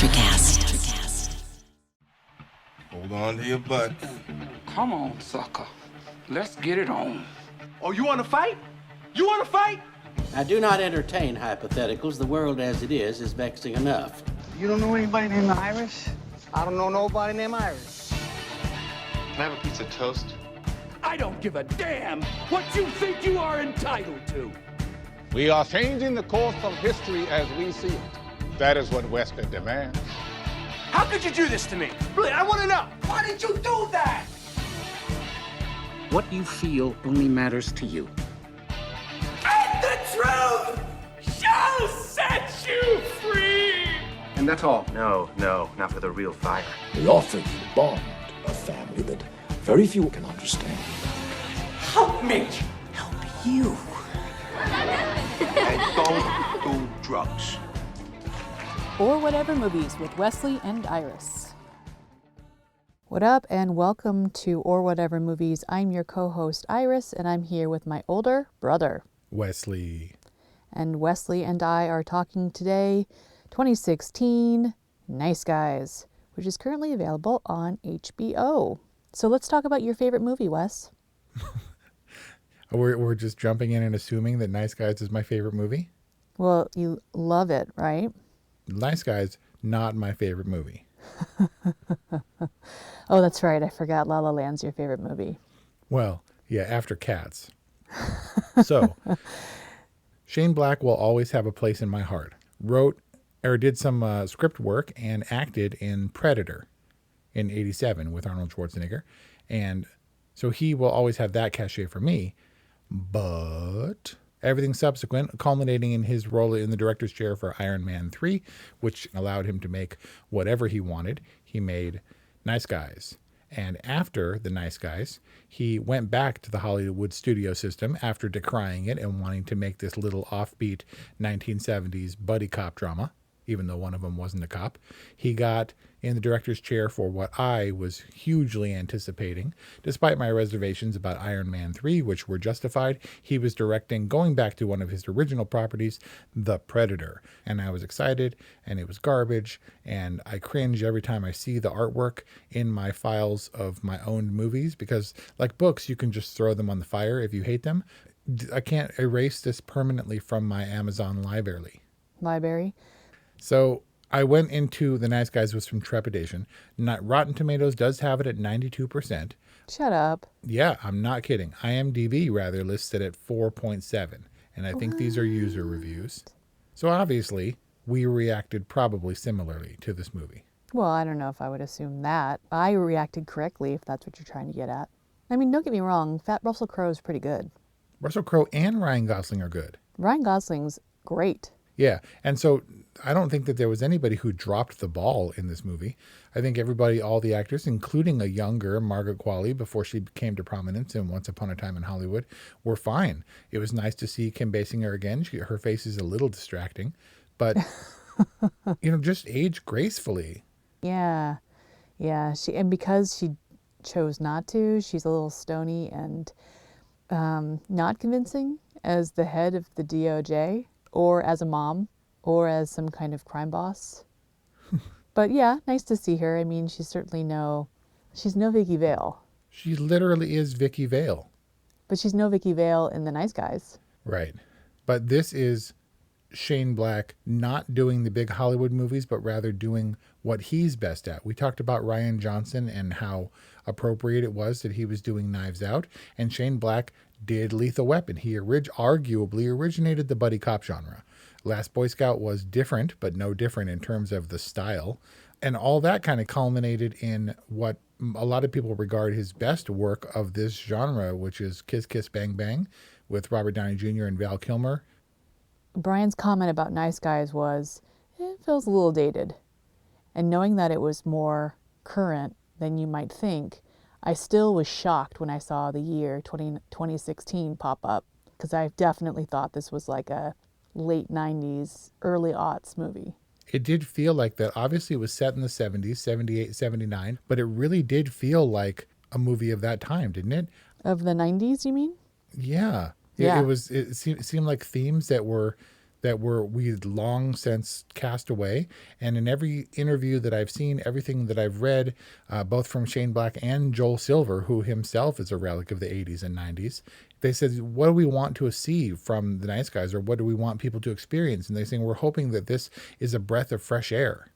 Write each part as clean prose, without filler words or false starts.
Electrocast. Hold on to your butt. Come on, sucker. Let's get it on. Oh, you want to fight? You want to fight? I do not entertain hypotheticals. The world as it is vexing enough. You don't know anybody named Iris? I don't know nobody named Iris. Can I have a piece of toast? I don't give a damn what you think you are entitled to. We are changing the course of history as we see it. That is what Western demands. How could you do this to me? Really, I want to know. Why did you do that? What you feel only matters to you. And the truth shall set you free. And that's all? No, not for the real fire. We offer you bond, a family that very few can understand. Help me. Help you. And don't do drugs. Or Whatever Movies with Wesley and Iris. What up, and welcome to Or Whatever Movies. I'm your co-host Iris, and I'm here with my older brother, Wesley. And Wesley and I are talking today, 2016, Nice Guys, which is currently available on HBO. So let's talk about your favorite movie, Wes. We're just jumping in and assuming that Nice Guys is my favorite movie? Well, you love it, right? Nice Guys, not my favorite movie. Oh, that's right. I forgot La La Land's your favorite movie. Well, yeah, after Cats. So, Shane Black will always have a place in my heart. Wrote or did some script work and acted in Predator in '87 with Arnold Schwarzenegger. And so he will always have that cachet for me. But everything subsequent, culminating in his role in the director's chair for Iron Man 3, which allowed him to make whatever he wanted. He made Nice Guys. And after The Nice Guys, he went back to the Hollywood studio system after decrying it and wanting to make this little offbeat 1970s buddy cop drama, even though one of them wasn't a cop. He got in the director's chair for what I was hugely anticipating. Despite my reservations about Iron Man 3, which were justified, he was directing, going back to one of his original properties, The Predator. And I was excited, and it was garbage, and I cringe every time I see the artwork in my files of my own movies, because like books, you can just throw them on the fire if you hate them. I can't erase this permanently from my Amazon library. So I went into The Nice Guys with some trepidation. Rotten Tomatoes does have it at 92%. Shut up. Yeah, I'm not kidding. IMDb rather lists it at 4.7. And I think these are user reviews. So obviously, we reacted probably similarly to this movie. Well, I don't know if I would assume that. I reacted correctly, if that's what you're trying to get at. I mean, don't get me wrong. Russell Crowe is pretty good. Russell Crowe and Ryan Gosling are good. Ryan Gosling's great. Yeah, and so I don't think that there was anybody who dropped the ball in this movie. I think everybody, all the actors, including a younger Margaret Qualley before she came to prominence in Once Upon a Time in Hollywood, were fine. It was nice to see Kim Basinger again. Her face is a little distracting, but, just age gracefully. Yeah. And because she chose not to, she's a little stony and not convincing as the head of the DOJ. Or as a mom, or as some kind of crime boss. But yeah, nice to see her. I mean, she's no Vicky Vale. She literally is Vicky Vale. But she's no Vicky Vale in The Nice Guys. Right. But this is Shane Black not doing the big Hollywood movies, but rather doing what he's best at. We talked about Rian Johnson and how appropriate it was that he was doing Knives Out, and Shane Black did Lethal Weapon. He arguably originated the buddy cop genre. Last Boy Scout was different, but no different in terms of the style. And all that kind of culminated in what a lot of people regard his best work of this genre, which is Kiss Kiss Bang Bang with Robert Downey Jr. and Val Kilmer. Brian's comment about Nice Guys was, it feels a little dated. And knowing that it was more current than you might think, I still was shocked when I saw the year 2016 pop up, because I definitely thought this was like a late 90s, early aughts movie. It did feel like that. Obviously, it was set in the 70s, 78, 79, but it really did feel like a movie of that time, didn't it? Of the 90s, you mean? Yeah. Yeah. It seemed like themes that that we'd long since cast away. And in every interview that I've seen, everything that I've read, both from Shane Black and Joel Silver, who himself is a relic of the 80s and 90s, they said, what do we want to see from the Nice Guys, or what do we want people to experience? And they're saying, we're hoping that this is a breath of fresh air.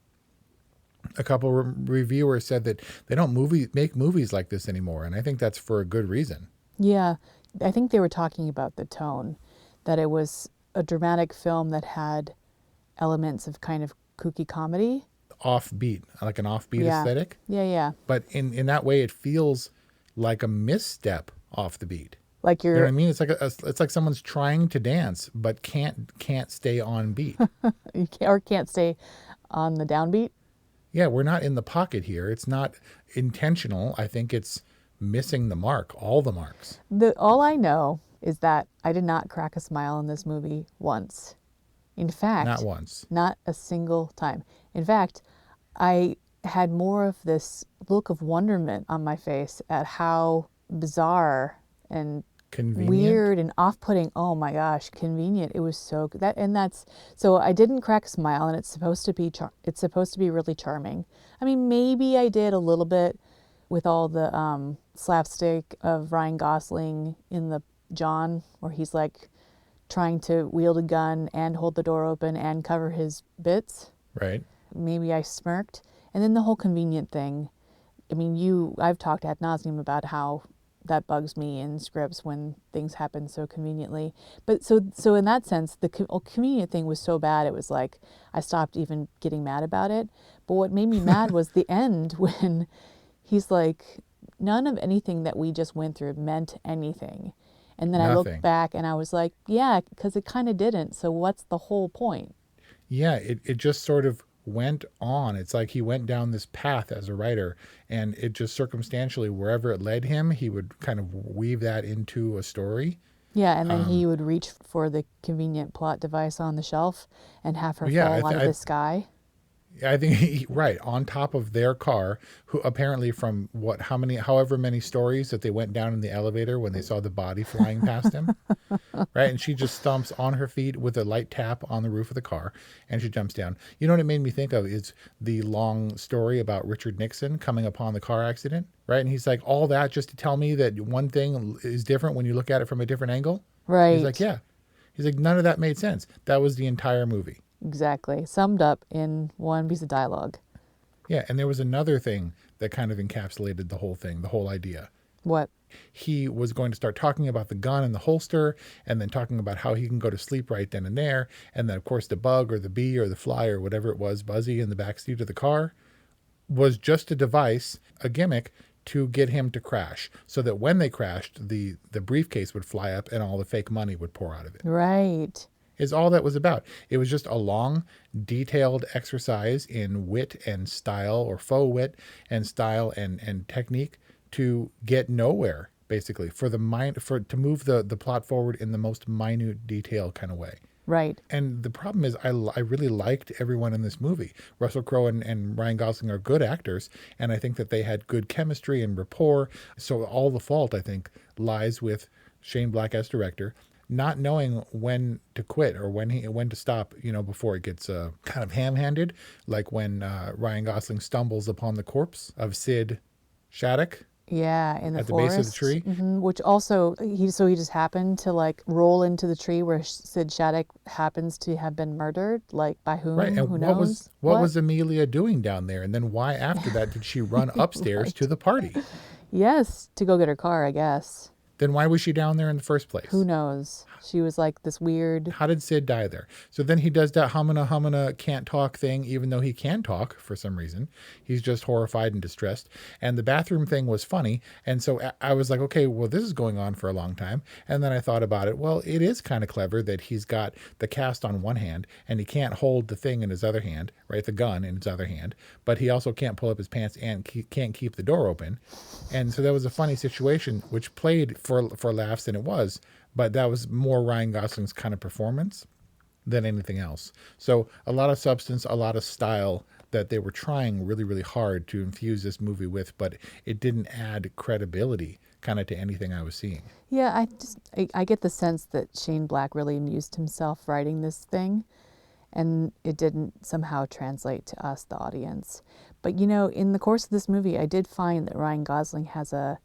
A couple reviewers said that they don't make movies like this anymore, and I think that's for a good reason. Yeah, I think they were talking about the tone, that it was a dramatic film that had elements of kind of kooky comedy. Offbeat, like an offbeat aesthetic. Yeah. But in that way, it feels like a misstep off the beat. Like you know what I mean? It's like someone's trying to dance but can't stay on beat. Can't stay on the downbeat. Yeah, we're not in the pocket here. It's not intentional. I think it's missing the mark, all the marks. All I know is that I did not crack a smile in this movie once. In fact, not once. Not a single time. In fact, I had more of this look of wonderment on my face at how bizarre and convenient, weird and off-putting. Oh my gosh, convenient. It was so good. So I didn't crack a smile, and it's supposed to be really charming. I mean, maybe I did a little bit with all the slapstick of Ryan Gosling in the John, where he's like trying to wield a gun and hold the door open and cover his bits. Right. Maybe I smirked. And then the whole convenient thing. I mean, I've talked ad nauseum about how that bugs me in scripts when things happen so conveniently. But so in that sense, the convenient thing was so bad, it was like I stopped even getting mad about it. But what made me mad was the end, when he's like, none of anything that we just went through meant anything. And then I looked back and I was like, yeah, because it kind of didn't. So what's the whole point? Yeah, it just sort of went on. It's like he went down this path as a writer, and it just circumstantially, wherever it led him, he would kind of weave that into a story. Yeah, and then he would reach for the convenient plot device on the shelf and have her fall out of the sky. I think right on top of their car, who apparently from however many stories that they went down in the elevator when they saw the body flying past him, right? And she just stomps on her feet with a light tap on the roof of the car, and she jumps down. You know what it made me think of is the long story about Richard Nixon coming upon the car accident, right? And he's like, all that just to tell me that one thing is different when you look at it from a different angle, right? He's like, yeah. He's like, none of that made sense. That was the entire movie. Exactly. Summed up in one piece of dialogue. Yeah, and there was another thing that kind of encapsulated the whole thing, the whole idea. What? He was going to start talking about the gun and the holster, and then talking about how he can go to sleep right then and there. And then, of course, the bug or the bee or the fly or whatever it was, Buzzy in the backseat of the car, was just a device, a gimmick, to get him to crash. So that when they crashed, the briefcase would fly up and all the fake money would pour out of it. Right. Is all that was about. It was just a long, detailed exercise in wit and style, or faux wit and style and technique, to get nowhere, basically, to move the plot forward in the most minute detail kind of way. Right. And the problem is I really liked everyone in this movie. Russell Crowe and Ryan Gosling are good actors, and I think that they had good chemistry and rapport. So all the fault, I think, lies with Shane Black as director, not knowing when to quit or when to stop, before it gets kind of ham-handed, like when Ryan Gosling stumbles upon the corpse of Sid Shattuck. Yeah, in the at forest. the base of the tree. Mm-hmm. Which also, he just happened to like roll into the tree where Sid Shattuck happens to have been murdered. Like by whom? Right. And who knows? What was Amelia doing down there? And then why after that did she run upstairs Right. to the party? Yes, to go get her car, I guess. Then why was she down there in the first place? Who knows? She was like this weird... How did Sid die there? So then he does that humana can't talk thing, even though he can talk for some reason. He's just horrified and distressed. And the bathroom thing was funny. And so I was like, okay, well, this is going on for a long time. And then I thought about it. Well, it is kind of clever that he's got the cast on one hand and he can't hold the thing in his other hand, right? The gun in his other hand. But he also can't pull up his pants and can't keep the door open. And so that was a funny situation, which played for laughs than it was. But that was more Ryan Gosling's kind of performance than anything else. So a lot of substance, a lot of style that they were trying really, really hard to infuse this movie with, but it didn't add credibility kind of to anything I was seeing. Yeah, I get the sense that Shane Black really amused himself writing this thing, and it didn't somehow translate to us, the audience. But in the course of this movie, I did find that Ryan Gosling has a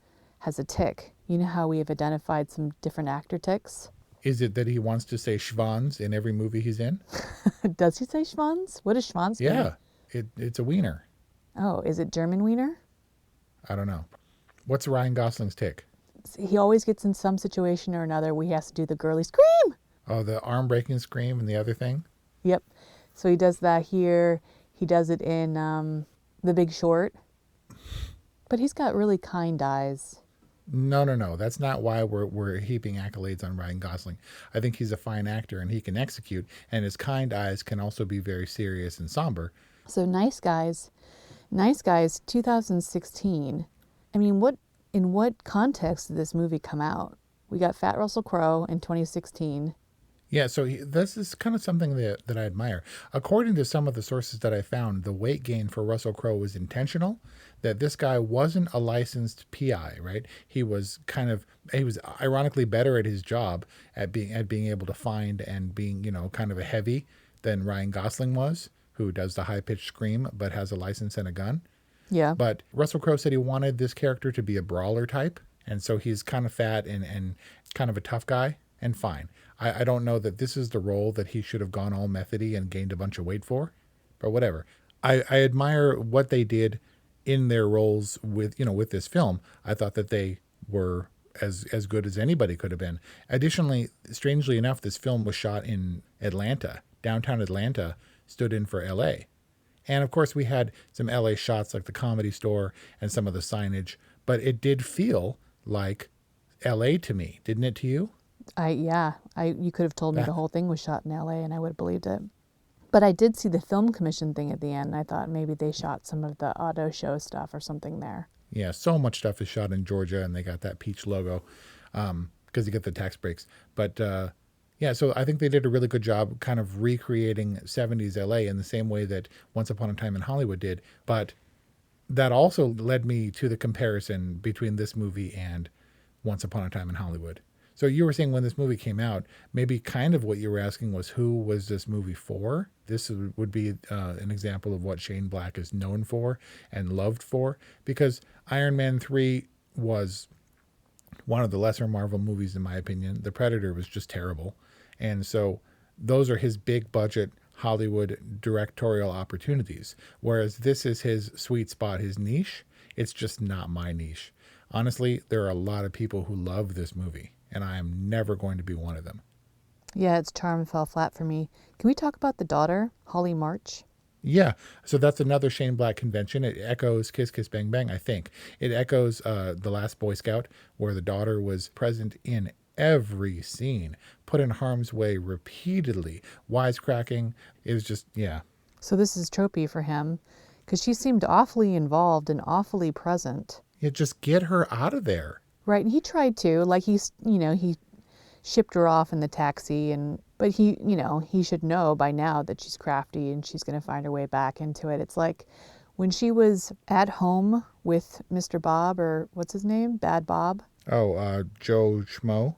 tick. You know how we have identified some different actor ticks? Is it that he wants to say schwanz in every movie he's in? Does he say schwanz? What does schwanz mean? Yeah, it's a wiener. Oh, is it German wiener? I don't know. What's Ryan Gosling's tick? He always gets in some situation or another where he has to do the girly scream. Oh, the arm-breaking scream and the other thing? Yep. So he does that here. He does it in The Big Short. But he's got really kind eyes. No. That's not why we're heaping accolades on Ryan Gosling. I think he's a fine actor and he can execute, and his kind eyes can also be very serious and somber. So Nice Guys, 2016. I mean, in what context did this movie come out? We got Fat Russell Crowe in 2016. Yeah, so this is kind of something that I admire. According to some of the sources that I found, the weight gain for Russell Crowe was intentional, that this guy wasn't a licensed PI, right? He was ironically better at his job at being able to find and being, kind of a heavy than Ryan Gosling was, who does the high-pitched scream but has a license and a gun. Yeah. But Russell Crowe said he wanted this character to be a brawler type, and so he's kind of fat and kind of a tough guy, and fine. I don't know that this is the role that he should have gone all methody and gained a bunch of weight for, but whatever. I admire what they did in their roles with this film. I thought that they were as good as anybody could have been. Additionally, strangely enough, this film was shot in Atlanta. Downtown Atlanta stood in for LA. And of course, we had some LA shots like the Comedy Store and some of the signage, but it did feel like LA to me, didn't it to you? You could have told me the whole thing was shot in LA and I would have believed it. But I did see the film commission thing at the end. I thought maybe they shot some of the auto show stuff or something there. Yeah, so much stuff is shot in Georgia, and they got that peach logo because you get the tax breaks. But yeah, so I think they did a really good job kind of recreating 70s LA in the same way that Once Upon a Time in Hollywood did. But that also led me to the comparison between this movie and Once Upon a Time in Hollywood. So you were saying when this movie came out, maybe kind of what you were asking was who was this movie for? This would be an example of what Shane Black is known for and loved for, because Iron Man 3 was one of the lesser Marvel movies in my opinion. The Predator was just terrible. And so those are his big budget Hollywood directorial opportunities. Whereas this is his sweet spot, his niche. It's just not my niche. Honestly, there are a lot of people who love this movie, and I am never going to be one of them. Yeah, its charm fell flat for me. Can we talk about the daughter, Holly March? Yeah, so that's another Shane Black convention. It echoes Kiss Kiss Bang Bang, I think. It echoes The Last Boy Scout, where the daughter was present in every scene, put in harm's way repeatedly, wisecracking. It was just, yeah. So this is tropey for him, because she seemed awfully involved and awfully present. Yeah, just get her out of there. Right, and he tried to, like he shipped her off in the taxi, but he should know by now that she's crafty and she's going to find her way back into it. It's like when she was at home with Mr. Bob, or what's his name? Bad Bob? Oh, Joe Schmo?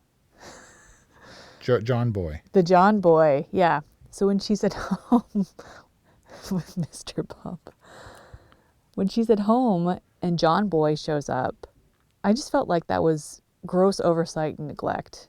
John Boy. The John Boy, yeah. So when she's at home with Mr. Bob, when she's at home and John Boy shows up, I just felt like that was gross oversight and neglect.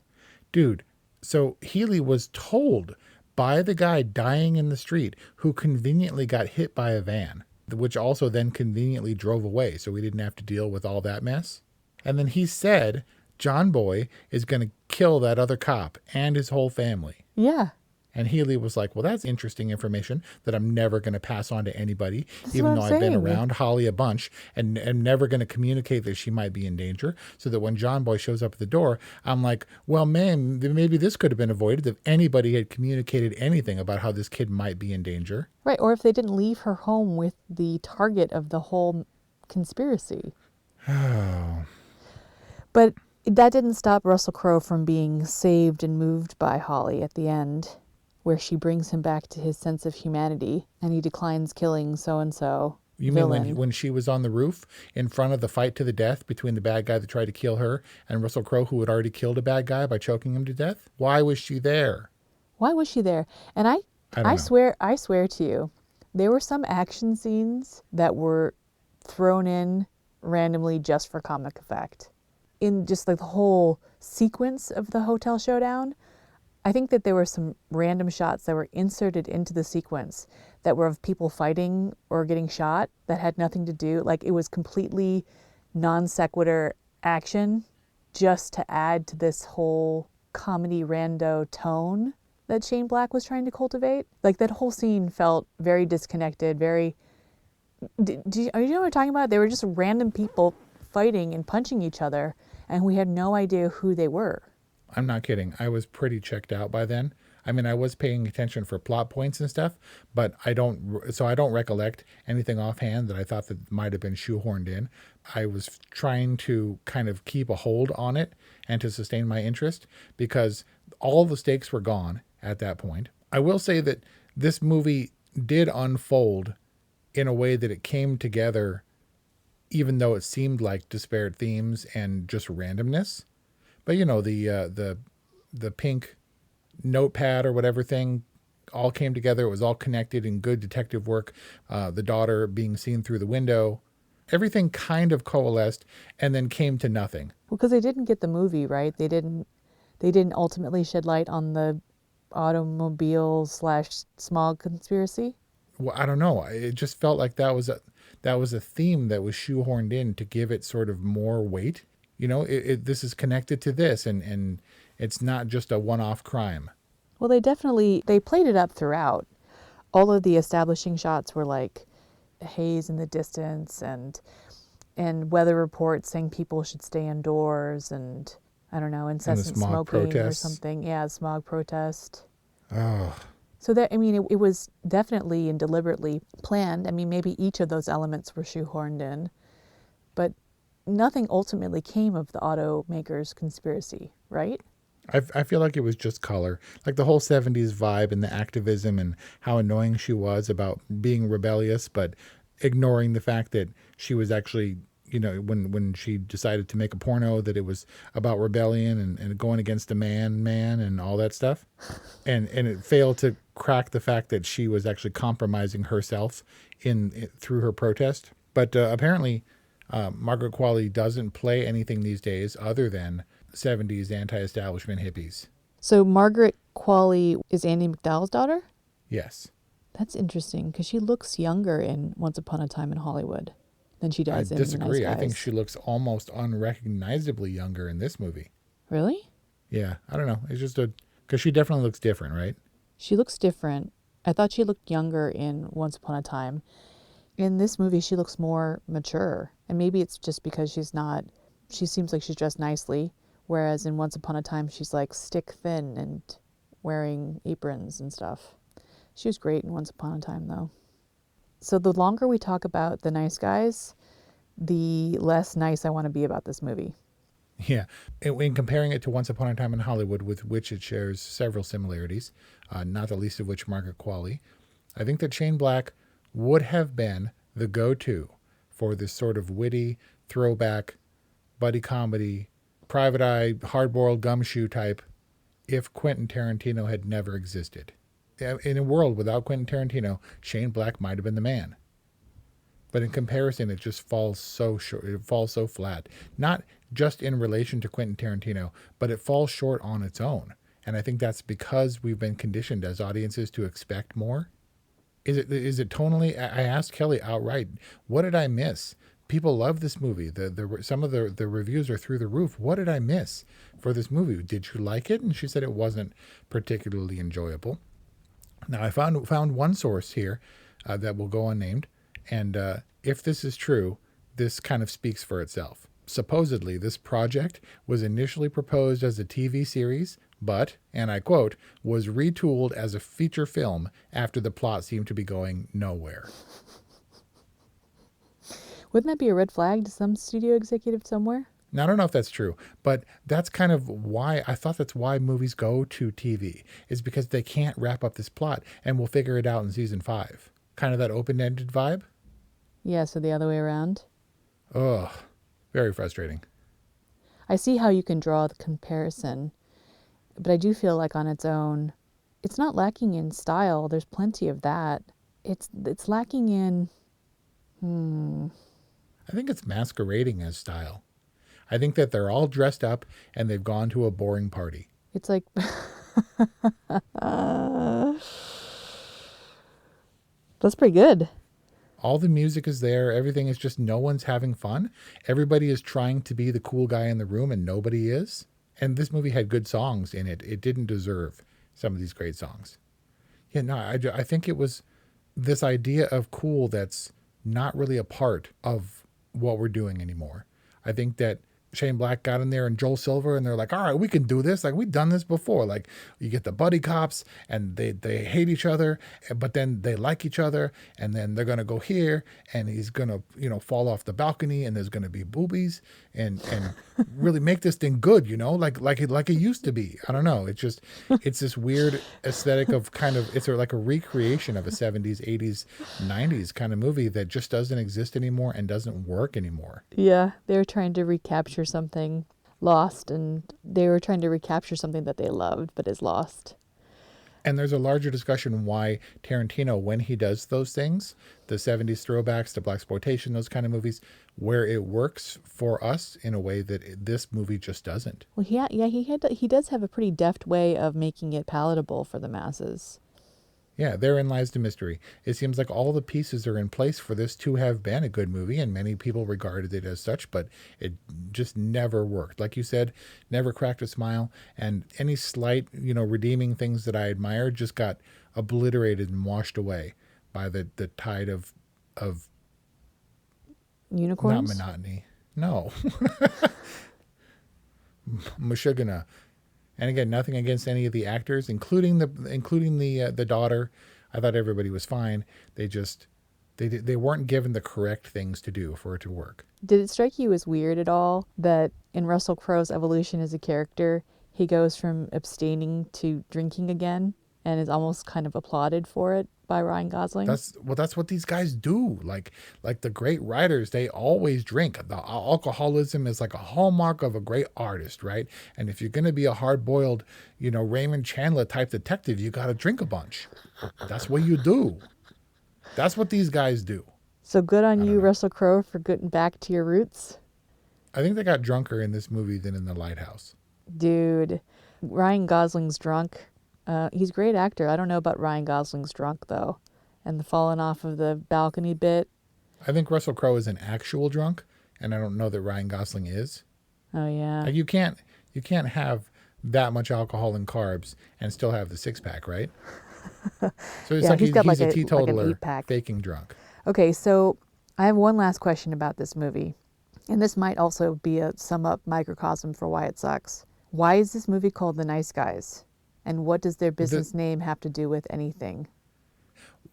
Dude, so Healy was told by the guy dying in the street who conveniently got hit by a van, which also then conveniently drove away, so we didn't have to deal with all that mess. And then he said John Boy is going to kill that other cop and his whole family. Yeah. And Healy was like, well, that's interesting information that I'm never going to pass on to anybody, That's even though what I'm I've been saying. around Holly a bunch and am never going to communicate that she might be in danger. So that when John Boy shows up at the door, I'm like, well, man, maybe this could have been avoided if anybody had communicated anything about how this kid might be in danger. Right, or if they didn't leave her home with the target of the whole conspiracy. Oh. But that didn't stop Russell Crowe from being saved and moved by Holly at the end, where she brings him back to his sense of humanity, and he declines killing so-and-so You mean villain. when she was on the roof in front of the fight to the death between the bad guy that tried to kill her and Russell Crowe, who had already killed a bad guy by choking him to death? Why was she there? Why was she there? And I don't know. I swear to you, there were some action scenes that were thrown in randomly just for comic effect. In just like the whole sequence of the hotel showdown, I think that there were some random shots that were inserted into the sequence that were of people fighting or getting shot that had nothing to do. Like it was completely non sequitur action just to add to this whole comedy rando tone that Shane Black was trying to cultivate. Like that whole scene felt very disconnected, very... are you know what I'm talking about? They were just random people fighting and punching each other, and we had no idea who they were. I'm not kidding. I was pretty checked out by then. I mean, I was paying attention for plot points and stuff, but I don't recollect anything offhand that I thought that might have been shoehorned in. I was trying to kind of keep a hold on it and to sustain my interest because all the stakes were gone at that point. I will say that this movie did unfold in a way that it came together, even though it seemed like disparate themes and just randomness. But you know, the pink notepad or whatever thing all came together. It was all connected in good detective work. The daughter being seen through the window, everything kind of coalesced and then came to nothing. Well, because they didn't get the movie, right? They didn't ultimately shed light on the automobile/smog conspiracy. Well, I don't know. It just felt like that was a theme that was shoehorned in to give it sort of more weight. You know, this is connected to this, and it's not just a one-off crime. Well, they played it up throughout. All of the establishing shots were like haze in the distance and weather reports saying people should stay indoors and, I don't know, incessant smog smoking protests. or something. Yeah, smog protest. Oh. So that, I mean, it was definitely and deliberately planned. I mean, maybe each of those elements were shoehorned in, but nothing ultimately came of the automakers' conspiracy, right? I feel like it was just color, like the whole 70s vibe and the activism and how annoying she was about being rebellious, but ignoring the fact that she was actually, you know, when she decided to make a porno, that it was about rebellion and going against a man and all that stuff. And it failed to crack the fact that she was actually compromising herself through her protest. But apparently Margaret Qualley doesn't play anything these days other than 70s anti-establishment hippies. So Margaret Qualley is Andie MacDowell's daughter? Yes. That's interesting because she looks younger in Once Upon a Time in Hollywood than she does in The Nice disagree. Guys. I think she looks almost unrecognizably younger in this movie. Really? Yeah, I don't know. It's just because she definitely looks different, right? She looks different. I thought she looked younger in Once Upon a Time. In this movie, she looks more mature. And maybe it's just because she seems like she's dressed nicely, whereas in Once Upon a Time, she's like stick thin and wearing aprons and stuff. She was great in Once Upon a Time, though. So the longer we talk about The Nice Guys, the less nice I want to be about this movie. Yeah. In comparing it to Once Upon a Time in Hollywood, with which it shares several similarities, not the least of which Margaret Qualley, I think that Shane Black would have been the go-to for this sort of witty, throwback, buddy comedy, private eye, hard-boiled gumshoe type if Quentin Tarantino had never existed. In a world without Quentin Tarantino, Shane Black might have been the man. But in comparison, it just falls so short. It falls so flat. Not just in relation to Quentin Tarantino, but it falls short on its own. And I think that's because we've been conditioned as audiences to expect more. Is it tonally? I asked Kelly outright, what did I miss? People love this movie. Some of the reviews are through the roof. What did I miss for this movie? Did you like it? And she said it wasn't particularly enjoyable. Now, I found one source here that will go unnamed. And if this is true, this kind of speaks for itself. Supposedly, this project was initially proposed as a TV series, but, and I quote, was retooled as a feature film after the plot seemed to be going nowhere. Wouldn't that be a red flag to some studio executive somewhere? Now, I don't know if that's true, but that's kind of why I thought that's why movies go to TV, is because they can't wrap up this plot and we'll figure it out in season 5. Kind of that open-ended vibe. Yeah, so the other way around. Ugh, very frustrating. I see how you can draw the comparison, but I do feel like on its own, it's not lacking in style. There's plenty of that. It's lacking in, I think it's masquerading as style. I think that they're all dressed up and they've gone to a boring party. it's like, that's pretty good. All the music is there. Everything is just no one's having fun. Everybody is trying to be the cool guy in the room and nobody is. And this movie had good songs in it. It didn't deserve some of these great songs. Yeah, no, I think it was this idea of cool that's not really a part of what we're doing anymore. I think that Shane Black got in there and Joel Silver and they're like, all right, we can do this. Like, we've done this before. Like, you get the buddy cops and they hate each other, but then they like each other, and then they're going to go here and he's going to, fall off the balcony and there's going to be boobies and really make this thing good, like it used to be. I don't know. It's this weird aesthetic of it's like a recreation of a 70s, 80s, 90s kind of movie that just doesn't exist anymore and doesn't work anymore. Yeah, they were trying to recapture something lost, and they were trying to recapture something that they loved but is lost. And there's a larger discussion why Tarantino, when he does those things, the 70s throwbacks, the blaxploitation, those kind of movies, where it works for us in a way that this movie just doesn't. Well, he does have a pretty deft way of making it palatable for the masses. Yeah, therein lies the mystery. It seems like all the pieces are in place for this to have been a good movie, and many people regarded it as such, but it just never worked. Like you said, never cracked a smile, and any slight, redeeming things that I admired just got obliterated and washed away by the tide of unicorns? Not monotony. No. Meshuggah. And again, nothing against any of the actors, including the daughter. I thought everybody was fine. They weren't given the correct things to do for it to work. Did it strike you as weird at all that in Russell Crowe's evolution as a character, he goes from abstaining to drinking again and is almost kind of applauded for it by Ryan Gosling? That's what these guys do. Like the great writers, they always drink. The alcoholism is like a hallmark of a great artist, right? And if you're going to be a hard-boiled, Raymond Chandler type detective, you got to drink a bunch. That's what you do. That's what these guys do. So good on you, Russell Crowe, for getting back to your roots. I think they got drunker in this movie than in The Lighthouse. Dude, Ryan Gosling's drunk. He's a great actor. I don't know about Ryan Gosling's drunk, though. And the falling off of the balcony bit. I think Russell Crowe is an actual drunk, and I don't know that Ryan Gosling is. Oh, yeah. Like you can't have that much alcohol and carbs and still have the six-pack, right? So it's Yeah, like he's got he's like a teetotaler like an 8-pack. faking drunk. Okay, so I have one last question about this movie. And this might also be a sum-up microcosm for why it sucks. Why is this movie called The Nice Guys? And what does their business name have to do with anything?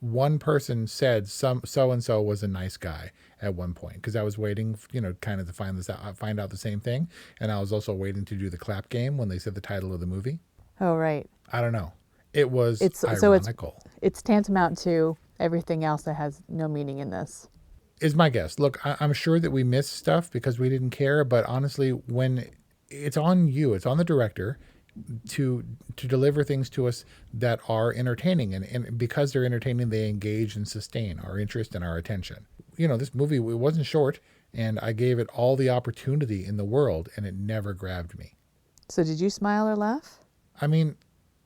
One person said so-and-so was a nice guy at one point, because I was waiting, kind of to find out the same thing. And I was also waiting to do the clap game when they said the title of the movie. Oh, right. I don't know. It was ironical. It's tantamount to everything else that has no meaning in this. Is my guess. Look, I'm sure that we missed stuff because we didn't care, but honestly, when it's on you, it's on the director to deliver things to us that are entertaining, and because they're entertaining, they engage and sustain our interest and our attention. This movie, it wasn't short, and I gave it all the opportunity in the world, and it never grabbed me. So did you smile or laugh? I mean,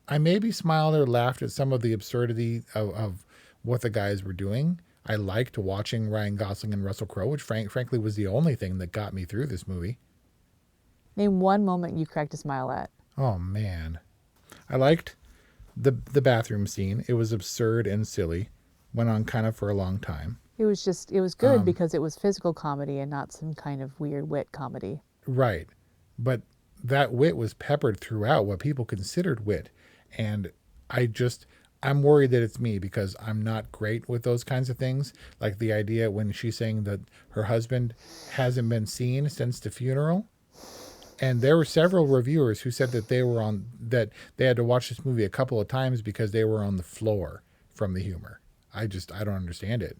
I maybe smiled or laughed at some of the absurdity of what the guys were doing. I liked watching Ryan Gosling and Russell Crowe, which frankly was the only thing that got me through this movie. Name one moment you cracked a smile at. Oh, man. I liked the bathroom scene. It was absurd and silly. Went on kind of for a long time. It was good because it was physical comedy and not some kind of weird wit comedy. Right. But that wit was peppered throughout what people considered wit. And I'm worried that it's me because I'm not great with those kinds of things. Like the idea when she's saying that her husband hasn't been seen since the funeral. And there were several reviewers who said that they had to watch this movie a couple of times because they were on the floor from the humor. I don't understand it.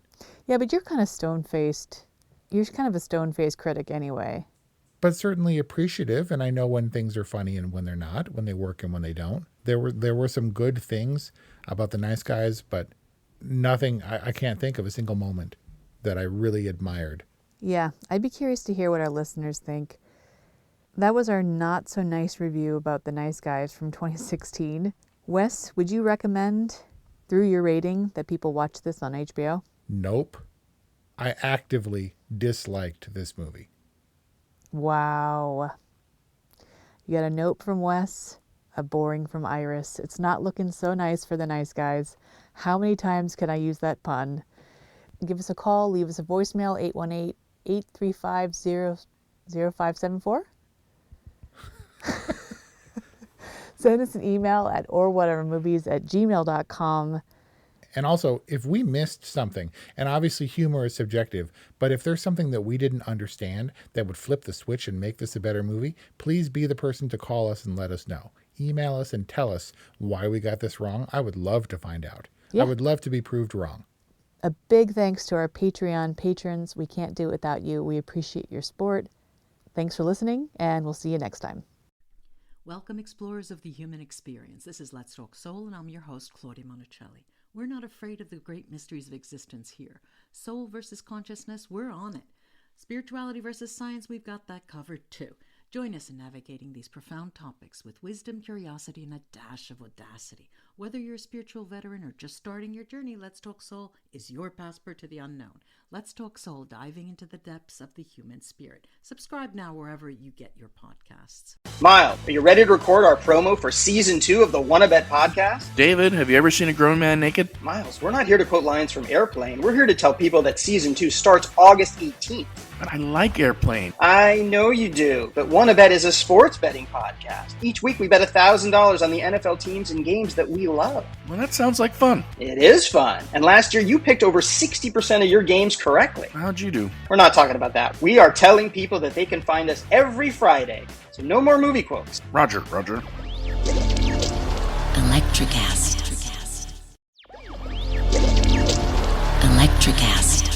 Yeah, but you're kind of stone-faced. You're kind of a stone-faced critic anyway. But certainly appreciative, and I know when things are funny and when they're not, when they work and when they don't. There were some good things about The Nice Guys, but nothing, I can't think of a single moment that I really admired. Yeah, I'd be curious to hear what our listeners think. That was our not-so-nice review about The Nice Guys from 2016. Wes, would you recommend, through your rating, that people watch this on HBO? Nope. I actively disliked this movie. Wow. You got a nope from Wes, a boring from Iris. It's not looking so nice for The Nice Guys. How many times can I use that pun? Give us a call, leave us a voicemail, 818-835-0574. Send us an email at orwhatevermovies@gmail.com. And also, if we missed something, and obviously humor is subjective, but if there's something that we didn't understand that would flip the switch and make this a better movie, please be the person to call us and let us know. Email us and tell us why we got this wrong. I would love to find out. Yeah. I would love to be proved wrong. A big thanks to our Patreon patrons. We can't do it without you. We appreciate your support. Thanks for listening, and we'll see you next time. Welcome, explorers of the human experience. This is Let's Talk Soul, and I'm your host, Claudia Monticelli. We're not afraid of the great mysteries of existence here. Soul versus consciousness, we're on it. Spirituality versus science, we've got that covered too. Join us in navigating these profound topics with wisdom, curiosity, and a dash of audacity. Whether you're a spiritual veteran or just starting your journey, Let's Talk Soul is your passport to the unknown. Let's Talk Soul, diving into the depths of the human spirit. Subscribe now wherever you get your podcasts. Miles, are you ready to record our promo for Season 2 of the Wanna Bet podcast? David, have you ever seen a grown man naked? Miles, we're not here to quote lines from Airplane. We're here to tell people that Season 2 starts August 18th. But I like Airplane. I know you do, but Wanna Bet is a sports betting podcast. Each week we bet $1,000 on the NFL teams and games that we love. Well, that sounds like fun. It is fun. And last year you picked over 60% of your games correctly. How'd you do? We're not talking about that. We are telling people that they can find us every Friday. So no more movie quotes. Roger. Electricast.